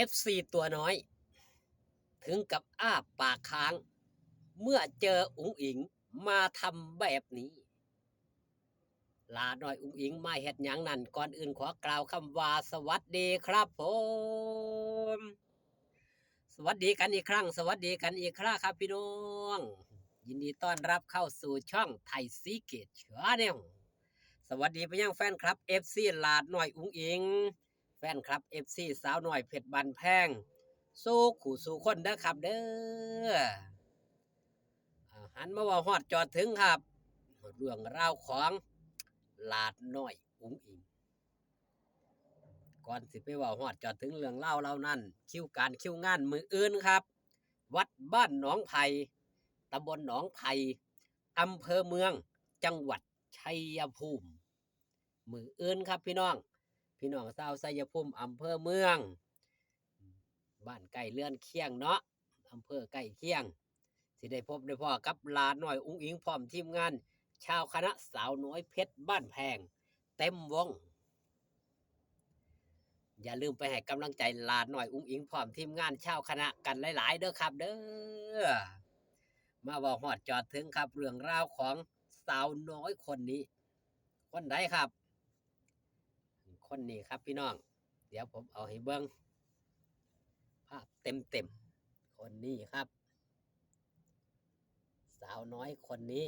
FC ตัวน้อยถึงกับอ้าปากค้างเมื่อเจออุ๋งอิ๋งมาทำแบบนี้หลาน้อยอุ๋งอิ๋งมาเฮ็ดหยังนั่นก่อนอื่นขอกล่าวคำว่าสวัสดีครับผมสวัสดีกันอีกครั้งสวัสดีกันอีกครั้งครับพี่น้องยินดีต้อนรับเข้าสู่ช่องไทยซีเกตชาแนลสวัสดีไปยังแฟนคลับ FC หลาน้อยอุ๋งอิ๋งแฟนคลับ FC สาวน้อยเพชรบันแพงสู้ขู่สู้คนเด้อครับเด้อ หันมาว่าฮอดจอดถึงครับเรื่องราวของหลาดน้อยอุ๋งอิงก่อนสิไปว่าฮอดจอดถึงเรื่องเล่าเล่านั้นคิวการคิวงานมืออื่นครับวัดบ้านหนองไผ่ตำบลหนองไผ่อำเภอเมืองจังหวัดชัยภูมิมืออื่นครับพี่น้องชาวชัยภูมิอำเภอเมืองบ้านใกล้เรือนเคียงเนาะอำเภอใกล้เคียงสิได้พบได้พ่อกับหลานน้อยอุ๋งอิงพร้อมทีมงานชาวคณะสาวน้อยเพชรบ้านแพงเต็มวงอย่าลืมไปให้กำลังใจหลานน้อยอุ๋งอิงพร้อมทีมงานชาวคณะกันหลายๆเด้อครับเด้อมาบอกฮอดจอดถึงครับเรื่องราวของสาวน้อยคนนี้คนใดครับคนนี้ครับพี่น้องเดี๋ยวผมเอาให้เบิ่งภาพเต็มคนนี้ครับสาวน้อยคนนี้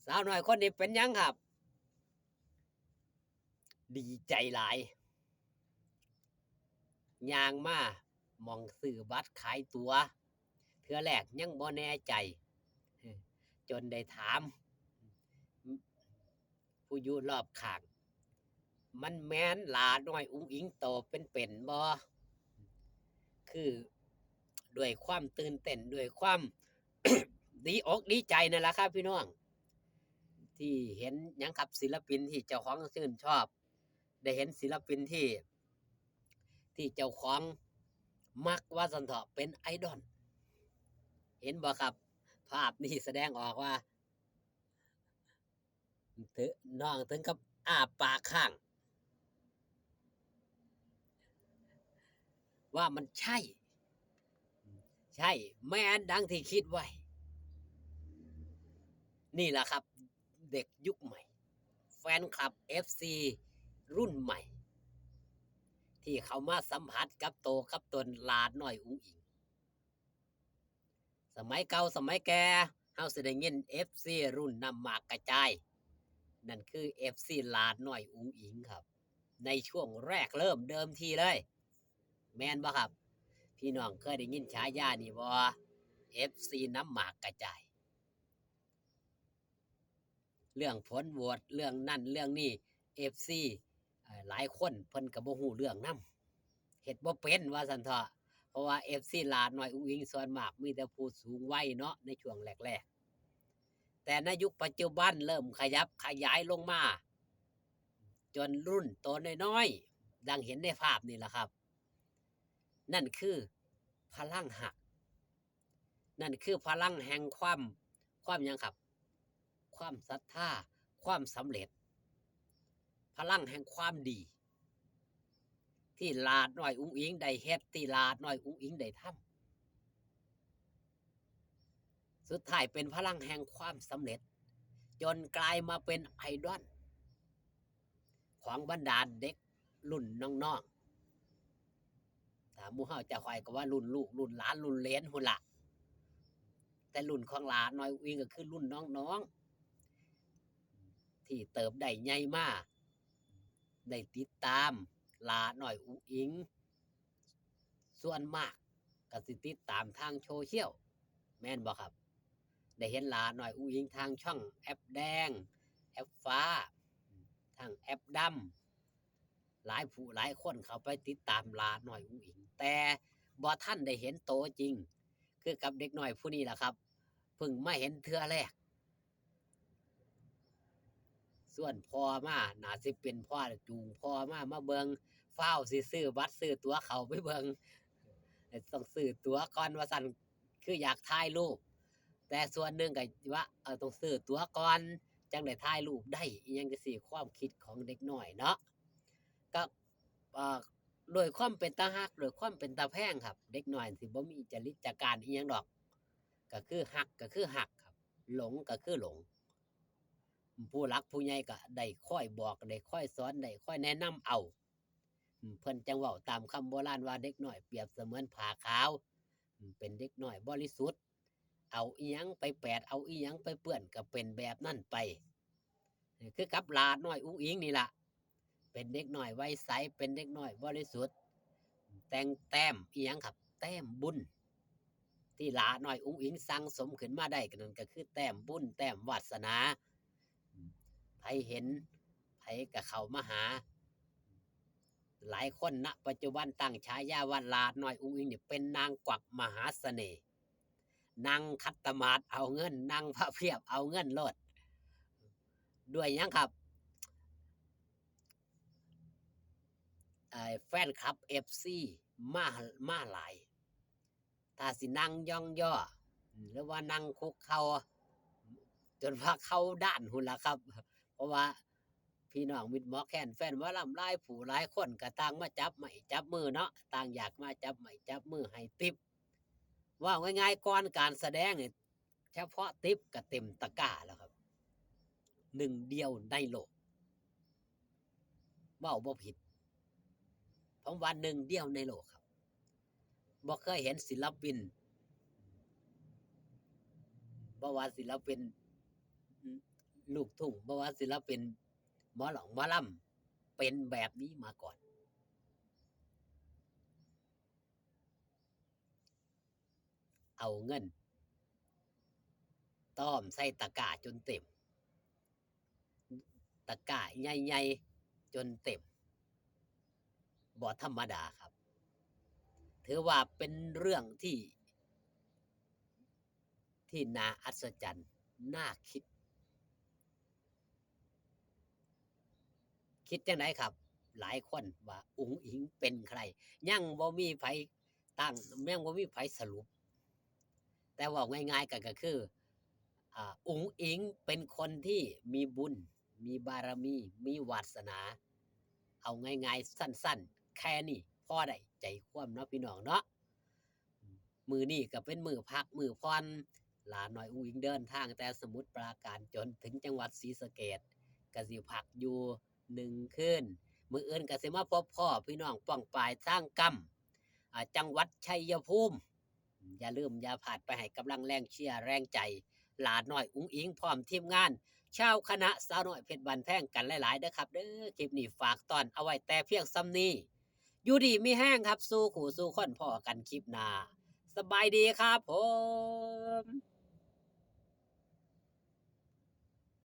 สาวน้อยคนนี้เป็นยังครับดีใจหลายย่างมามองซื้อบัตรขายตั๋วเทื่อแรกยังบ่แน่ใจจนได้ถามผู้อยู่รอบข้างมันแม่นหลาน้อยอุ๋งอิงโตเป็นบ่คือด้วยความตื่นเต้นด้วยความ ดีอกดีใจนั่นแหละครับพี่น้องที่เห็นหยังครับศิลปินที่เจ้าของชื่นชอบได้เห็นศิลปินที่เจ้าของมักว่าซั่นเถาะเป็นไอดอลเห็นบ่ครับภาพนี้แสดงออกว่าถึน้องถึงกับอ้าปากค้างว่ามันใช่แม่นดังที่คิดไว้นี่แหละครับเด็กยุคใหม่แฟนคลับ FC รุ่นใหม่ที่เขามาสัมผัสกับโตกับตนหลานน้อยอุ๋งอิงสมัยเก่าสมัยแก่เฮาสิได้ยิน FC รุ่นนำหมากกระจายนั่นคือ FC หลานน้อยอุ๋งอิงครับในช่วงแรกเริ่มเดิมทีเลยแม่นบ่ครับพี่น้องเคยได้ยินฉายานี่บ่ FC น้ำหมากกระจายเรื่องผลโหวตเรื่องนั่นเรื่องนี้ FC หลายคนเพิ่นก็บ่ฮู้เรื่องนำเฮ็ดบ่เป็นว่าซั่นเถาะเพราะว่า FC หลานน้อยอุ๋งอิงส่วนมากมีแต่ผู้สูงวัยเนาะในช่วงแรกๆแต่ในยุคปัจจุบันเริ่มขยับขยายลงมาจนรุ่นโตน้อยๆดังเห็นในภาพนี่แหละครับนั่นคือพลังหักนั่นคือพลังแห่งความหยังครับความศรัทธาความสำเร็จพลังแห่งความดีที่หลาน้อยอุ๋งอิงได้เฮ็ดที่หลาน้อยอุ๋งอิงได้ทำสุดท้ายเป็นพลังแห่งความสำเร็จจนกลายมาเป็นไอดอลของบรรดาเด็กรุ่นน้องๆถ้าหมู่เฮาจะค่อยก็ว่ารุ่นลูกรุ่นหลานรุ่นเหลนพุ่นล่ะแต่รุ่นของหลาน้อยอุ๋งอิงก็คือรุ่นน้องๆที่เติบได้ใหญ่มาได้ติดตามหลาน้อยอุ๋งอิงส่วนมากก็สิติดตามทางโซเชียลแม่นบ่ครับได้เห็นหลาน้อยอุ๋งอิงทางช่องแอปแดงแอปฟ้าทางแอปดำหลายผู้หลายคนเขาไปติดตามหลาน้อยอุ๋งอิงแต่บ่ทันได้เห็นโตจริงคือกับเด็กน้อยผู้นี้ล่ะครับเพิ่งมาเห็นเทื่อแรกส่วนพ่อมาน่าสิเป็นพ่อจูงพ่อมาเบิงฟ้าวสิซื้อบัตรซื้อตั๋วเข้าไปเบิงต้องซื้อตั๋วก่อนว่าซั่นคืออยากถ่ายรูปแต่ส่วนหนึ่งก็ว่าต้องซื้อตั๋วก่อนจังได้ถ่ายรูปได้อิหยังจังซี้ความคิดของเด็กน้อยเนาะก็เอ่อ โดยความเป็นตาฮักโดยความเป็นตาแพงครับเด็กน้อยสิบ่มีจริตจักการอิหยังดอกก็คือฮักก็คือฮักครับหลงก็คือหลงผู้หลักผู้ใหญ่ก็ได้คอยบอกได้คอยสอนได้คอยแนะนำเอาเพิ่นจังเว้าตามคำโบราณว่าเด็กน้อยเปรียบเสมือนผ้าขาวเป็นเด็กน้อยบริสุทธิ์เอาอิหยังไปแปดเอาอิหยังไปเปื้อนก็เป็นแบบนั้นไปคือกับหลาน้อยอุ๊งอิงนี่ล่ะเป็นเด็กน้อยวัยใสเป็นเด็กน้อยบริสุทธิ์แต่งแต้มอิหยังครับแต้มบุญที่หลาน้อยอุ๊งอิงสั่งสมขึ้นมาได้ก็นั่นก็คือแต้มบุญแต้มวาสนาไผเห็นไผก็เข้ามาหาหลายคนณปัจจุบันตั้งฉายาว่าหลาน้อยอุ๊งอิงนี่เป็นนางกวักมหาเสน่ห์นางคัตตมาศเอาเงินนางพระเพียบเอาเงินโลดด้วยหยังครับแฟนคลับ FC มาหลายถ้าสินั่งย่องย่อหรือว่านั่งคุกเข่าจนว่าเข้าด้านหุ่นละครับ เพราะว่าพี่น้องมิตรหมอแคนแฟนหมอลำหลายผู้หลายคนก็ต่างมาจับไม้จับมือเนาะต่างอยากมาจับไม้จับมือให้ติ๊บว่าง่ายๆก่อนการแสดงเนี่ยเฉพาะติ๊บก็เต็มตะกร้าแล้วครับหนึ่งเดียวในโลกเว้าบ่ผิดผมว่าหนึ่งเดียวในโลกครับบ่เคยเห็นศิลปินบ่ว่าศิลปินลูกทุ่งบ่ว่าศิลปินหมอหลองหมอลำเป็นแบบนี้มาก่อนเอาเงินต้อมใส่ตะกร้าจนเต็มตะกร้าใหญ่ๆจนเต็มบ่ธรรมดาครับถือว่าเป็นเรื่องที่น่าอัศจรรย์น่าคิดจังไดครับหลายคนว่าอุ๋งอิงเป็นใครยังบ่มีไผตั้งยังบ่มีไผสรุปแต่เว้าง่ายๆก็คืออุ๋งอิงเป็นคนที่มีบุญมีบารมีมีวาสนาเอาง่ายๆสั้นๆแค่นี้พอได้ใจความเนาะพี่น้องเนาะมื้อนี้ก็เป็นมื้อพักมื้อผ่อนหลาน้อยอุ๋งอิงเดินทางแต่สมุทรปราการจนถึงจังหวัดศรีสะเกษก็สิพักอยู่1คืนมื้ออื่นก็สิมาพบพ้อพี่น้องป้องปายทางกำจังหวัดชัยภูมิอย่าลืมอย่าพลาดไปให้กำลังแรงเชียร์แรงใจหลาน้อยอุ๋งอิงพร้อมทีมงานชาวคณะสาวน้อยเพชรบ้านแพงกันหลายๆเด้อครับเด้อคลิปนี้ฝากตอนเอาไว้แต่เพียงส่ำนี้อยู่ดีมีแห้งครับสู้ขู่สู้คนพ้อกันคลิปหน้าสบายดีครับผม